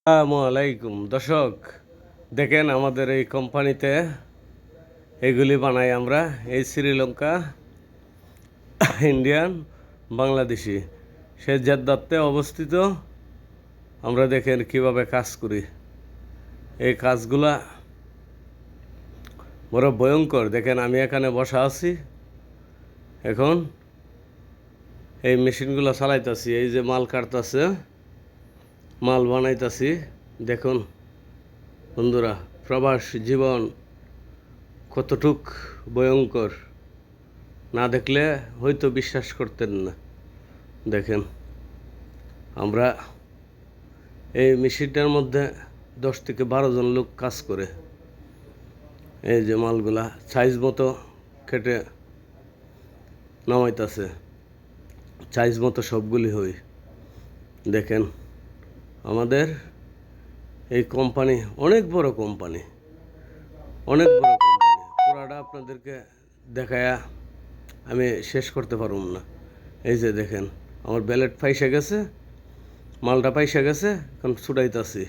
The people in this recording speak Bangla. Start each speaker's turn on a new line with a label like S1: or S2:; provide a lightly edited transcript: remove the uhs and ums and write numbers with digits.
S1: আসসালামু আলাইকুম দর্শক, দেখেন আমাদের এই কোম্পানিতে এগুলি বানাই আমরা। এই শ্রীলঙ্কা, ইন্ডিয়ান, বাংলাদেশি, সে জেদ্দাতে অবস্থিত। আমরা দেখেন কিভাবে কাজ করি। এই কাজগুলা বড় ভয়ঙ্কর। দেখেন আমি এখানে বসা আছি, এখন এই মেশিনগুলো চালাইতেছি। এই যে মাল কাটতেছে, মাল বানাইতেছি। দেখুন বন্ধুরা, প্রবাস জীবন কতটুক ভয়ঙ্কর, না দেখলে হয়তো বিশ্বাস করতেন না। দেখেন আমরা এই মেশিনটার মধ্যে 10 থেকে 12 জন লোক কাজ করে। এই যে মালগুলা সাইজ মতো কেটে নামাইতেছে, সাইজ মতো সবগুলি হই। দেখেন আমাদের এই কোম্পানি অনেক বড় কোম্পানি, অনেক বড় কোম্পানি। পুরাটা আপনাদেরকে দেখায়া আমি শেষ করতে পারব না। এই যে দেখেন আমার ব্যালেট পাইসা গেছে, মালটা পাইসা গেছে, এখন ছুটাইতেছি।